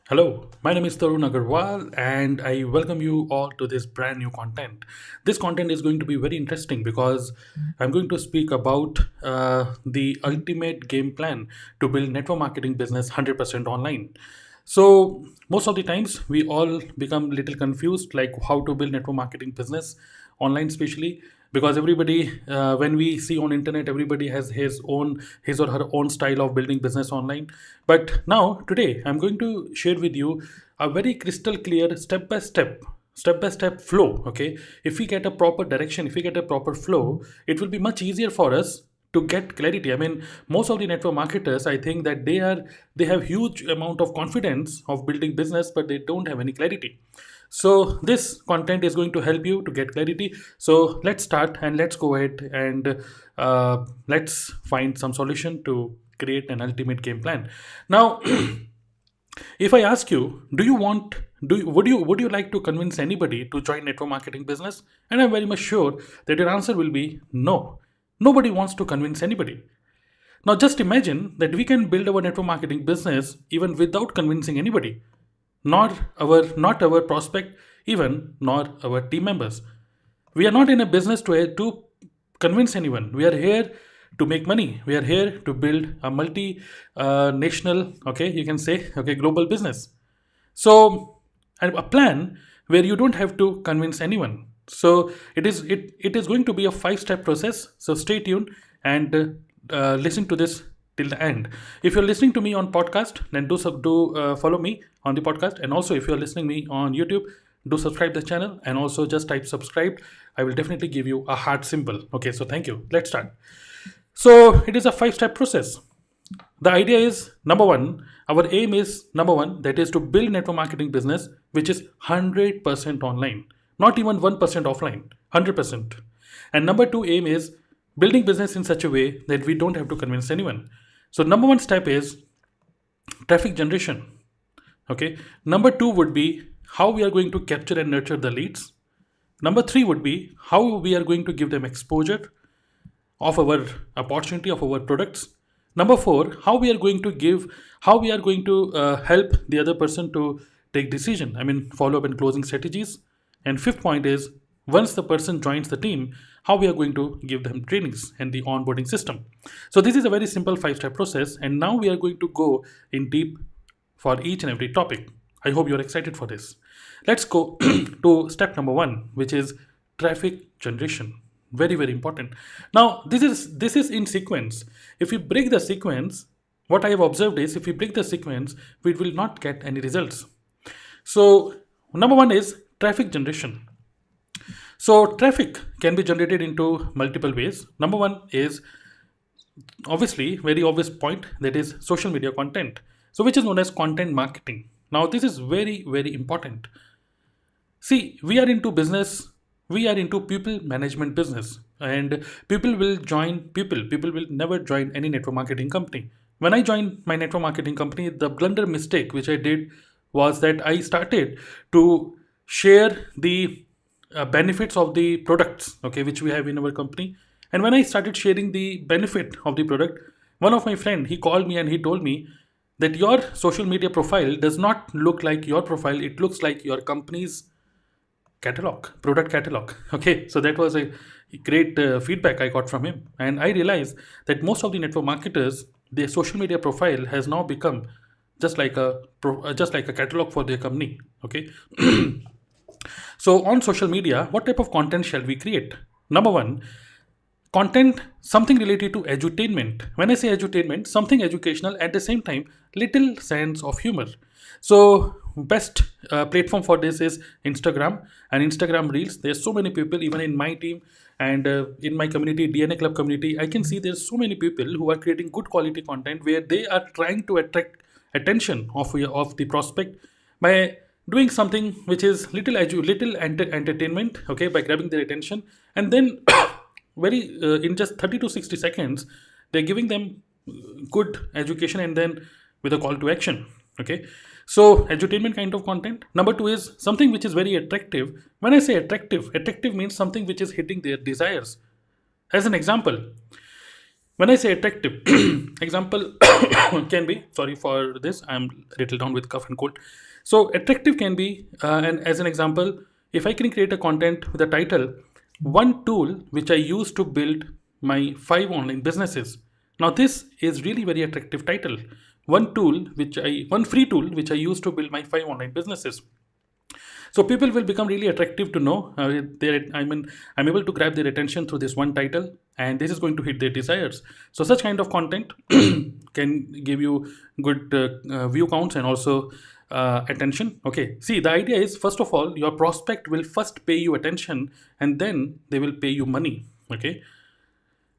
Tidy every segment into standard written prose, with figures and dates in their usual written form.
Hello, my name is Tarun Agarwal and I welcome you all to this brand new content. This content is going to be very interesting because I'm going to speak about the ultimate game plan to build network marketing business 100% online. So most of the times we all become little confused like how to build network marketing business online, especially because everybody when we see on internet, everybody has his or her own style of building business online. But now today I'm going to share with you a very crystal clear step by step flow. Okay, if we get a proper direction, if we get a proper flow, it will be much easier for us to get clarity. I mean, most of the network marketers, I think that they have huge amount of confidence of building business, but they don't have any clarity. So this content is going to help you to get clarity. So let's start and let's go ahead and let's find some solution to create an ultimate game plan. Now, if I ask you, do you want do you, would you like to convince anybody to join network marketing business? And I'm very much sure that your answer will be no. Nobody wants to convince anybody. Now just imagine that we can build our network marketing business even without convincing anybody, not our prospect, even nor our team members. We are not in a business to convince anyone. We are here to make money. We are here to build a multi national, okay, you can say, okay, global business. So, and a plan where you don't have to convince anyone. So it is going to be a five-step process. So stay tuned and listen to this till the end. If you're listening to me on podcast, then do follow me on the podcast, and also if you're listening me on YouTube, do subscribe the channel and also just type subscribe. I will definitely give you a heart symbol. Okay, so thank you. Let's start. So it is a five-step process. The idea is number one, our aim is number one, that is to build network marketing business which is 100% online, not even 1% offline, 100%. And number two aim is building business in such a way that we don't have to convince anyone. So number one step is traffic generation. Okay. Number two would be how we are going to capture and nurture the leads. Number three would be how we are going to give them exposure of our opportunity of our products. Number four, how we are going to help the other person to take decision. I mean, follow up and closing strategies. And fifth point is once the person joins the team, how we are going to give them trainings and the onboarding system. So this is a very simple five-step process. And now we are going to go in deep for each and every topic. I hope you're excited for this. Let's go to step number one, which is traffic generation. Very, very important. Now, this is in sequence. If we break the sequence, what I have observed is if we break the sequence, we will not get any results. So, number one is traffic generation. So, traffic can be generated into multiple ways. Number one is obviously very obvious point, that is social media content. So, which is known as content marketing. Now, this is very, very important. See, we are into business, we are into people management business, and people will never join any network marketing company. When I joined my network marketing company, the blunder mistake which I did was that I started to share the benefits of the products, okay, which we have in our company. And when I started sharing the benefit of the product, one of my friend, he called me and he told me that your social media profile does not look like your profile, it looks like your company's product catalog. Okay, so that was a great feedback I got from him, and I realized that most of the network marketers, their social media profile has now become just like a catalog for their company. Okay. So on social media, what type of content shall we create? Number one, content something related to edutainment. When I say edutainment, something educational, at the same time little sense of humor. So best platform for this is Instagram and Instagram reels. There's so many people even in my team and in my community, DNA club community, I can see there's so many people who are creating good quality content where they are trying to attract attention of the prospect by doing something which is entertainment, okay, by grabbing their attention, and then very in just 30 to 60 seconds they're giving them good education and then with a call to action. Okay, so edutainment kind of content. Number two is something which is very attractive. When I say attractive means something which is hitting their desires. As an example, When I say attractive, example can be, sorry for this, I'm a little down with cough and cold. So attractive can be, and as an example, if I can create a content with a title, one tool which I use to build my 5 online businesses. Now this is really very attractive title. One free tool which I use to build my 5 online businesses. So people will become really attractive to know. I'm able to grab their attention through this one title, and this is going to hit their desires. So such kind of content can give you good view counts and also attention. Okay. See, the idea is, first of all, your prospect will first pay you attention, and then they will pay you money. Okay.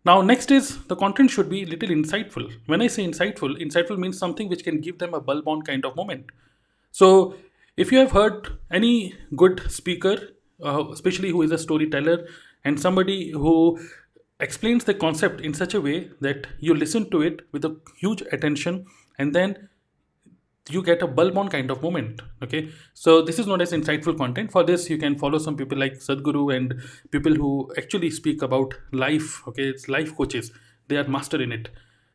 Now, next is the content should be little insightful. When I say insightful, insightful means something which can give them a bulb on kind of moment. So, if you have heard any good speaker, especially who is a storyteller and somebody who explains the concept in such a way that you listen to it with a huge attention, and then you get a bulb on kind of moment. Okay, so this is known as insightful content. For this, you can follow some people like Sadhguru and people who actually speak about life. Okay, it's life coaches, they are master in it.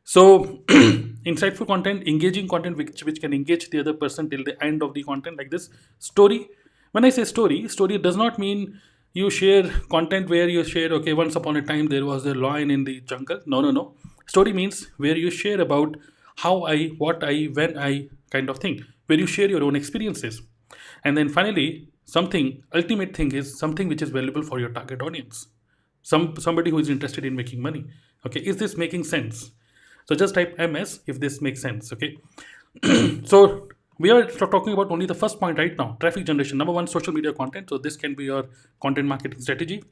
So insightful content, engaging content which can engage the other person till the end of the content, like this story. When I say story does not mean you share content where you share, okay, once upon a time there was a lion in the jungle. No. Story means where you share about how I, what I, when I kind of thing, where you share your own experiences. And then finally, something, ultimate thing is something which is valuable for your target audience. Somebody who is interested in making money. Okay, is this making sense? So just type MS if this makes sense. Okay. So we are talking about only the first point right now, traffic generation. Number one, social media content. So this can be your content marketing strategy.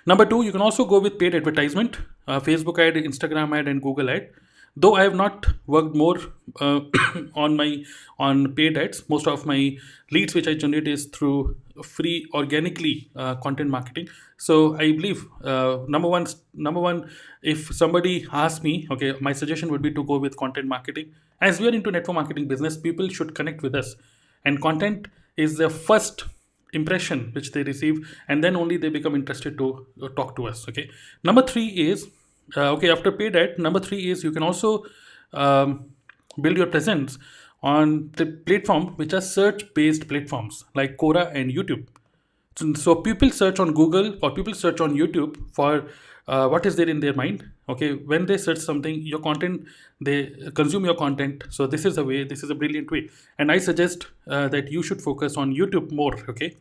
Number two, you can also go with paid advertisement, Facebook ad, Instagram ad, and Google ad. Though I have not worked more on paid ads, most of my leads which I generate is through free organically content marketing. So I believe number one, if somebody asks me, okay, my suggestion would be to go with content marketing. As we are into network marketing business, people should connect with us, and content is the first impression which they receive, and then only they become interested to talk to us. Okay. Number three is okay, after paid ad, number three is you can also build your presence on the platform which are search based platforms like Quora and YouTube. So people search on Google or people search on YouTube for what is there in their mind. Okay, when they search something, your content, they consume your content. So this is a way, this is a brilliant way, and I suggest that you should focus on YouTube more. Okay,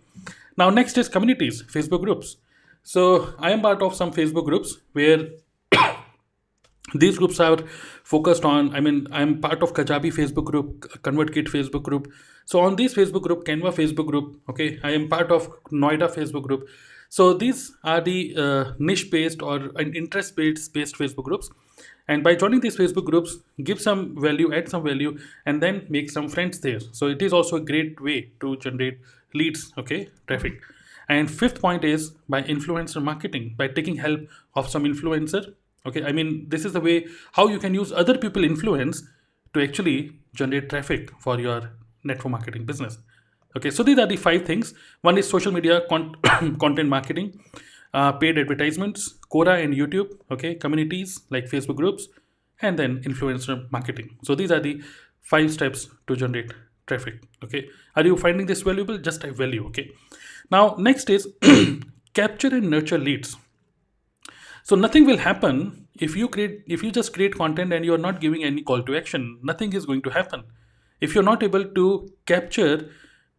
now next is communities, Facebook groups. So I am part of some Facebook groups where these groups are focused on, I'm part of Kajabi Facebook group, ConvertKit Facebook group. So on this Facebook group, Canva Facebook group, okay, I am part of Noida Facebook group. So these are the niche based or interest based Facebook groups. And by joining these Facebook groups, give some value, add some value, and then make some friends there. So it is also a great way to generate leads, okay, traffic. And fifth point is by influencer marketing, by taking help of some influencer. Okay, this is the way how you can use other people influence to actually generate traffic for your network marketing business. Okay, so these are the 5 things. One is social media content marketing, paid advertisements, Quora and YouTube, okay, communities like Facebook groups, and then influencer marketing. So these are the 5 steps to generate traffic. Okay, are you finding this valuable? Just type value. Okay, now next is capture and nurture leads. So nothing will happen if you just create content and you're not giving any call to action. Nothing is going to happen if you're not able to capture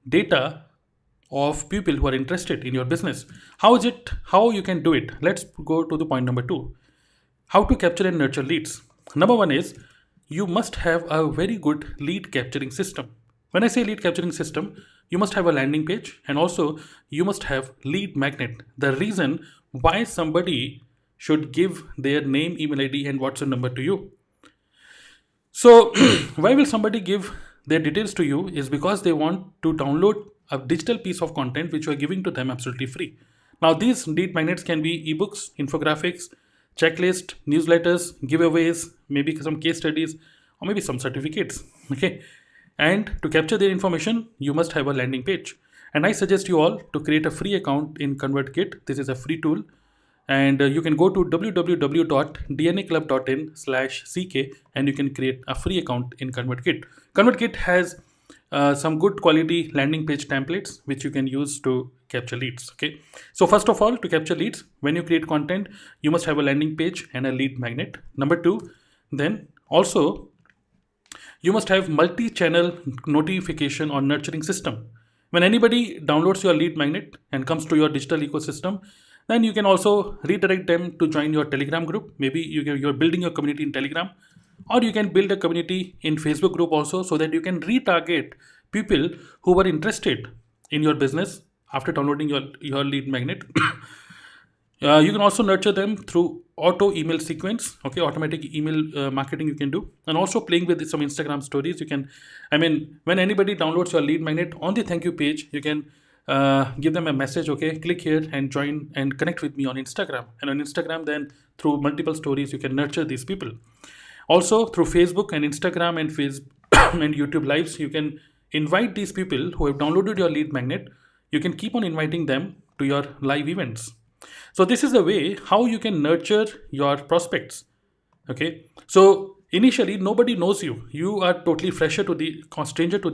data of people who are interested in your business. How you can do it? Let's go to the point number 2. How to capture and nurture leads. Number 1 is you must have a very good lead capturing system. When I say lead capturing system, you must have a landing page, and also you must have lead magnet. The reason why somebody should give their name, email ID, and WhatsApp number to you. So why will somebody give their details to you is because they want to download a digital piece of content which you are giving to them absolutely free. Now these lead magnets can be ebooks, infographics, checklist, newsletters, giveaways, maybe some case studies, or maybe some certificates. Okay, and to capture their information, you must have a landing page. And I suggest you all to create a free account in ConvertKit. This is a free tool. And you can go to www.dnaclub.in/ck and you can create a free account in ConvertKit. ConvertKit has some good quality landing page templates which you can use to capture leads. Okay, so first of all, to capture leads, when you create content, you must have a landing page and a lead magnet. Number two, then also you must have multi-channel notification or nurturing system. When anybody downloads your lead magnet and comes to your digital ecosystem, then you can also redirect them to join your Telegram group. Maybe you're building your community in Telegram, or you can build a community in Facebook group also, so that you can retarget people who were interested in your business after downloading your lead magnet. You can also nurture them through auto email sequence, okay, automatic email marketing you can do, and also playing with some Instagram stories. You can, I mean, when anybody downloads your lead magnet on the thank you page, you can give them a message, okay, click here and join and connect with me on Instagram. And on Instagram, then through multiple stories, you can nurture these people. Also through Facebook and Instagram and and YouTube lives, you can invite these people who have downloaded your lead magnet. You can keep on inviting them to your live events. So this is the way how you can nurture your prospects. Okay. So initially nobody knows you. You are totally stranger to the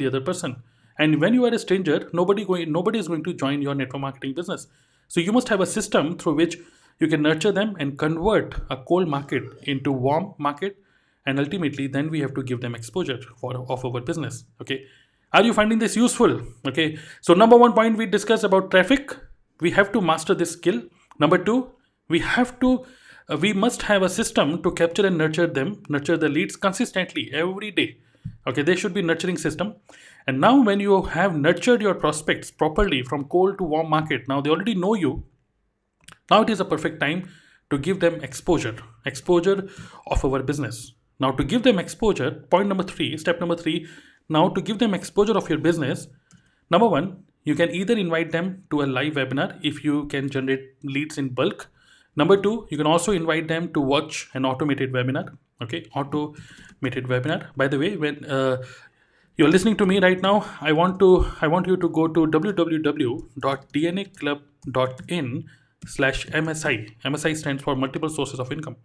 other person. And when you are a stranger, nobody is going to join your network marketing business. So you must have a system through which you can nurture them and convert a cold market into warm market, and ultimately then we have to give them exposure of our business. Okay. Are you finding this useful? Okay. So number one point we discussed about traffic. We have to master this skill. Number two, we must have a system to capture and nurture the leads consistently every day. Okay, there should be nurturing system. And now when you have nurtured your prospects properly from cold to warm market, now they already know you. Now it is a perfect time to give them exposure of our business. Now to give them exposure, step number three, now to give them exposure of your business, number one, you can either invite them to a live webinar if you can generate leads in bulk. Number two, you can also invite them to watch an automated webinar. Okay, automated webinar. By the way, when you're listening to me right now, I want you to go to www.dnaclub.in/MSI. MSI stands for multiple sources of income.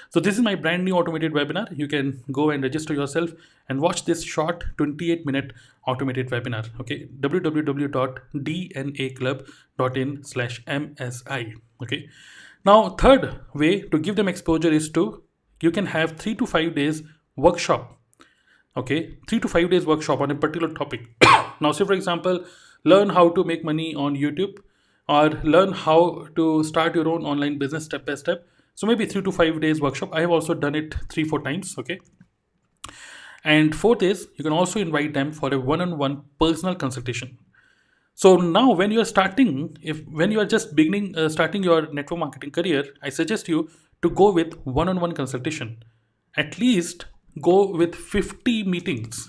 So this is my brand new automated webinar. You can go and register yourself and watch this short 28-minute automated webinar. Okay, www.dnaclub.in/MSI. Okay. Now, third way to give them exposure is you can have 3 to 5 days workshop. Okay, 3 to 5 days workshop on a particular topic. Now, say for example, learn how to make money on YouTube, or learn how to start your own online business step by step. So maybe 3 to 5 days workshop. I have also done it 3-4 times. Okay. And fourth is you can also invite them for a one-on-one personal consultation. So now when you are when you are just starting your network marketing career, I suggest you to go with one-on-one consultation. At least go with 50 meetings.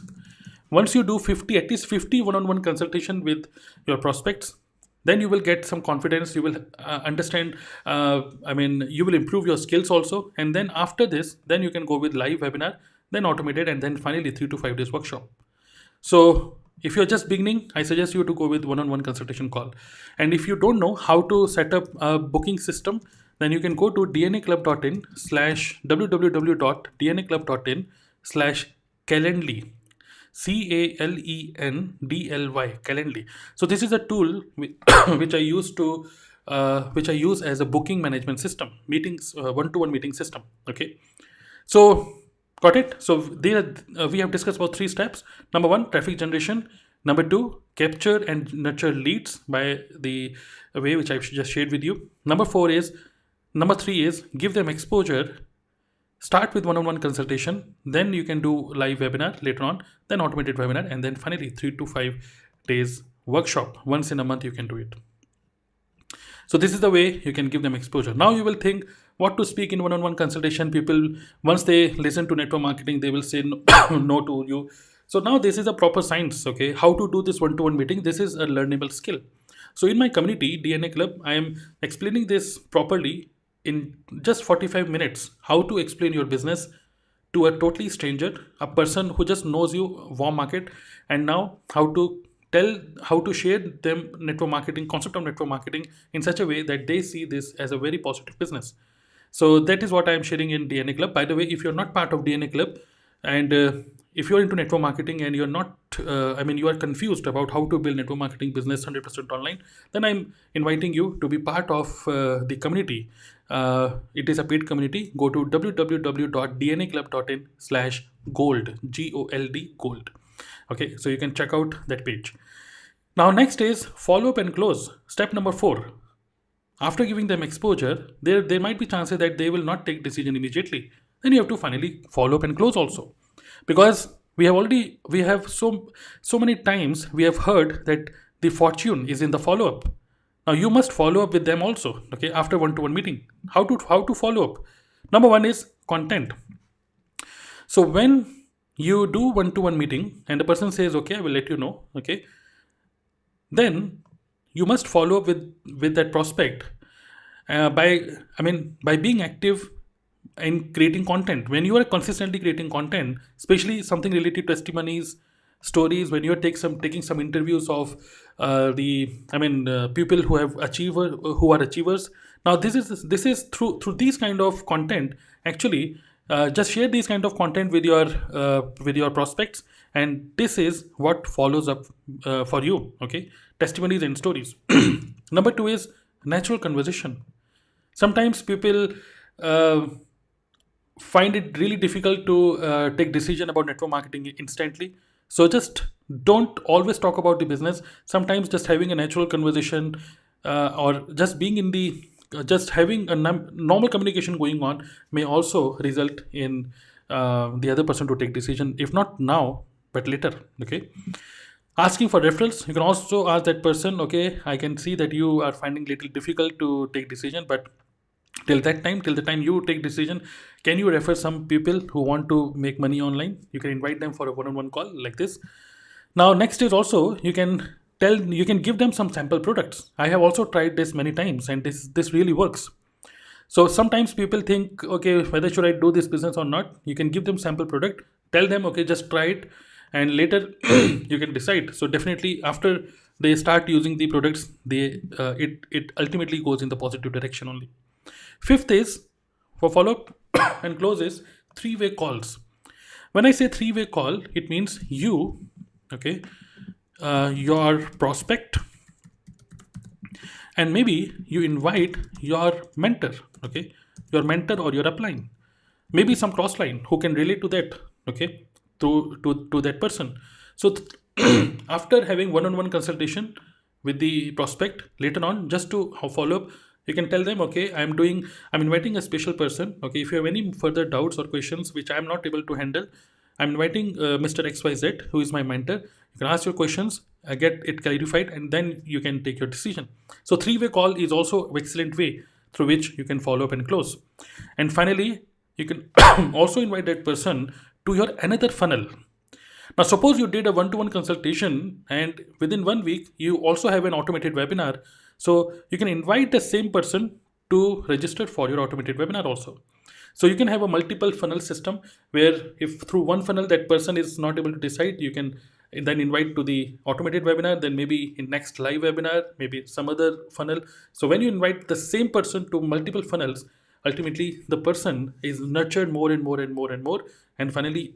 Once you do at least 50 one-on-one consultation with your prospects, then you will get some confidence. You will understand. You will improve your skills also. And then after this, then you can go with live webinar, then automated, and then finally 3 to 5 days workshop. So if you're just beginning, I suggest you to go with one-on-one consultation call. And if you don't know how to set up a booking system, then you can go to www.dnaclub.in/Calendly. Calendly. Calendly. So this is a tool which I use as a booking management system, meetings, one-to-one meeting system. Okay. So got it. So we have discussed about 3 steps. Number one, traffic generation. Number two, capture and nurture leads by the way which I just shared with you. Number three is give them exposure. Start with one-on-one consultation, then you can do live webinar later on, then automated webinar, and then finally 3 to 5 days workshop. Once in a month you can do it. So this is the way you can give them exposure. Now you will think what to speak in one-on-one consultation. People, once they listen to network marketing, they will say no, no to you. So now this is a proper science. Okay, how to do this one-to-one meeting? This is a learnable skill. So in my community, DNA Club, I am explaining this properly in just 45 minutes, how to explain your business to a totally stranger, a person who just knows you, warm market, and now how to tell how to share them network marketing, concept of network marketing in such a way that they see this as a very positive business. So that is what I am sharing in DNA Club. By the way, if you're not part of DNA Club, and if you're into network marketing and you're not, you are confused about how to build network marketing business 100% online, then I'm inviting you to be part of the community. It is a paid community. Go to www.dnaclub.in/gold, GOLD, gold. Okay, so you can check out that page. Now, next is follow up and close. Step number 4. After giving them exposure, there might be chances that they will not take decision immediately. Then you have to finally follow up and close also, because we have so many times we have heard that the fortune is in the follow up. Now you must follow up with them also. Okay, after one to one meeting, how to follow up. Number one is content. So when you do one to one meeting and the person says, okay, I will let you know. Okay, then you must follow up with that prospect by being active in creating content. When you are consistently creating content, especially something related to testimonies, stories, when you are taking some interviews of people who are achievers. Now this is through these kind of content. Actually, just share these kind of content with your prospects, and this is what follows up for you. Okay, testimonies and stories. Number 2 is natural conversation. Sometimes people uh, find it really difficult to take decision about network marketing instantly. So just don't always talk about the business. Sometimes just having a natural conversation, or just being in the just having a normal communication going on may also result in the other person to take decision, if not now but later. Okay, asking for referrals. You can also ask that person, okay, I can see that you are finding little difficult to take decision, but till the time you take decision, can you refer some people who want to make money online? You can invite them for a one-on-one call like this. Now next is also, you can give them some sample products. I have also tried this many times, and this really works. So sometimes people think, okay, whether should I do this business or not? You can give them sample product, tell them, okay, just try it, and later you can decide. So definitely after they start using the products, it ultimately goes in the positive direction only. Fifth is, for follow up and close, is three-way calls. When I say three-way call, it means you, okay, your prospect, and maybe you invite your mentor. Okay, your mentor or your upline, maybe some crossline who can relate to that. Okay, to that person. So after having one-on-one consultation with the prospect, later on, just to follow up, you can tell them, okay, I'm inviting a special person. Okay, if you have any further doubts or questions which I'm not able to handle, I'm inviting Mr. XYZ, who is my mentor. You can ask your questions, get it clarified, and then you can take your decision. So three-way call is also an excellent way through which you can follow up and close. And finally, you can also invite that person to your another funnel. Now, suppose you did a one-to-one consultation, and within 1 week, you also have an automated webinar. So you can invite the same person to register for your automated webinar also. So you can have a multiple funnel system, where if through one funnel that person is not able to decide, you can then invite to the automated webinar, then maybe in next live webinar, maybe some other funnel. So when you invite the same person to multiple funnels, ultimately the person is nurtured more and more and more and more, and finally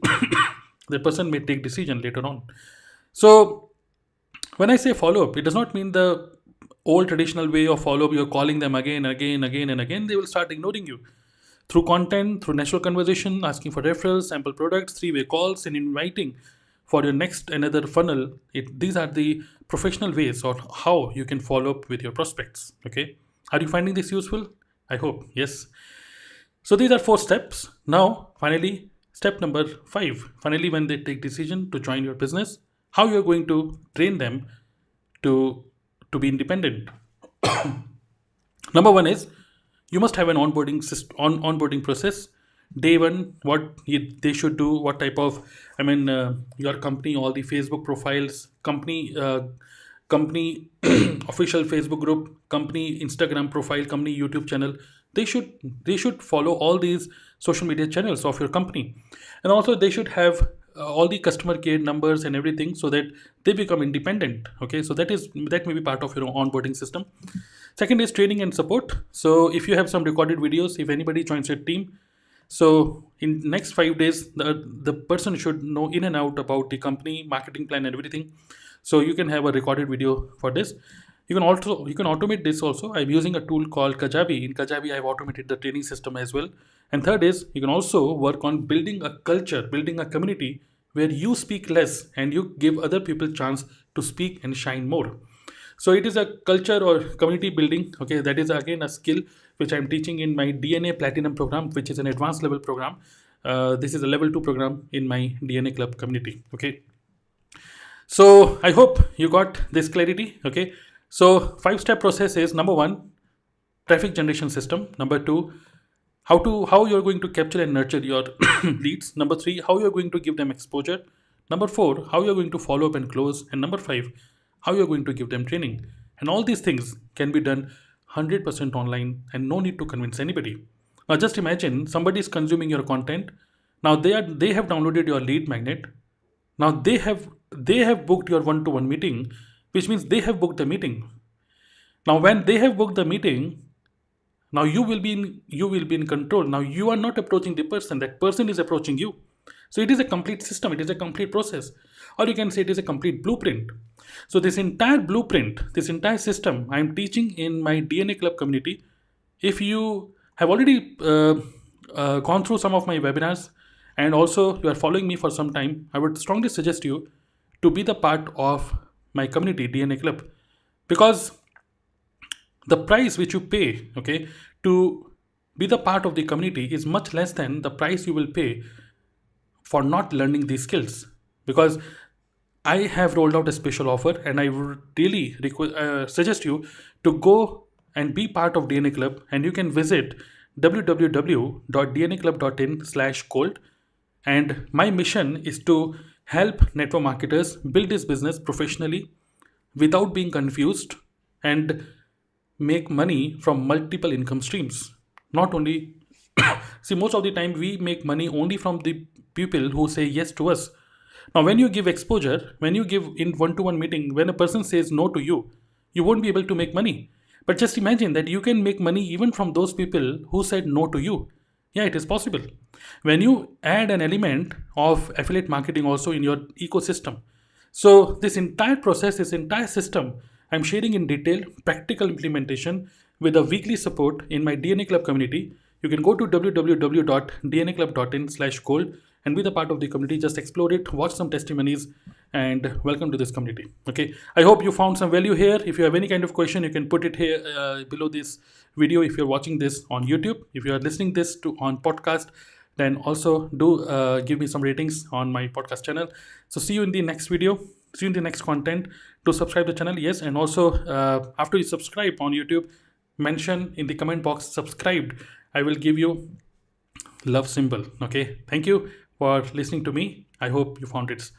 the person may take decision later on. So when I say follow up, it does not mean the old traditional way of follow up. You're calling them again, again, again, and again. They will start ignoring you. Through content, through natural conversation, asking for referrals, sample products, three-way calls, and inviting for your next another funnel. These are the professional ways on how you can follow up with your prospects. Okay, are you finding this useful? I hope yes. So these are 4 steps. Now, finally, step number 5. Finally, when they take decision to join your business, how you are going to train them to be independent. Number 1 is, you must have an onboarding process. Day one, what they should do, what type of, your company, all the Facebook profiles, company official Facebook group, company Instagram profile, company YouTube channel. They should follow all these social media channels of your company, and also they should have all the customer care numbers and everything, so that they become independent. Okay, so that may be part of your onboarding system. Second is training and support. So if you have some recorded videos, if anybody joins your team, so in next 5 days, the person should know in and out about the company marketing plan and everything. So you can have a recorded video for this. You can automate this also. I'm using a tool called Kajabi. In Kajabi, I've automated the training system as well. And third is you can also work on building a culture, building a community where you speak less and you give other people chance to speak and shine more. So it is a culture or community building. Okay, that is again a skill which I'm teaching in my DNA Platinum program, which is an advanced level program. This is a level 2 program in my DNA Club community. Okay, so I hope you got this clarity. Okay, so 5-step process is: number one, traffic generation system; number two, how you're going to capture and nurture your leads; number three, how you're going to give them exposure; number four, how you're going to follow up and close; and number five, how you're going to give them training. And all these things can be done 100% online and no need to convince anybody. Now just imagine somebody is consuming your content. Now they have downloaded your lead magnet. Now they have booked your one-to-one meeting, which means they have booked the meeting. Now when they have booked the meeting, now you will be in control. Now you are not approaching the person, that person is approaching you. So it is a complete system, it is a complete process, or you can say it is a complete blueprint. So this entire blueprint, this entire system, I am teaching in my DNA Club community. If you have already gone through some of my webinars and also you are following me for some time, I would strongly suggest you to be the part of my community DNA Club, because the price which you pay, okay, to be the part of the community is much less than the price you will pay for not learning these skills. Because I have rolled out a special offer, and I would really suggest you to go and be part of DNA Club, and you can visit www.dnaclub.in/gold. And my mission is to help network marketers build this business professionally without being confused, and make money from multiple income streams. Not only, see, most of the time we make money only from the people who say yes to us. Now, when you give exposure, when you give in one-to-one meeting, when a person says no to you, you won't be able to make money. But just imagine that you can make money even from those people who said no to you. Yeah, it is possible. When you add an element of affiliate marketing also in your ecosystem. So this entire process, this entire system, I'm sharing in detail, practical implementation with a weekly support in my DNA Club community. You can go to www.dnaclub.in/gold and be the part of the community. Just explore it, watch some testimonies, and welcome to this community. Okay, I hope you found some value here. If you have any kind of question, you can put it here below this video. If you're watching this on YouTube, if you are listening this to on podcast, then also do give me some ratings on my podcast channel. So see you in the next video, see you in the next content. To subscribe the channel, yes, and also after you subscribe on YouTube, mention in the comment box subscribed. I will give you love symbol. Okay, thank you for listening to me. I hope you found it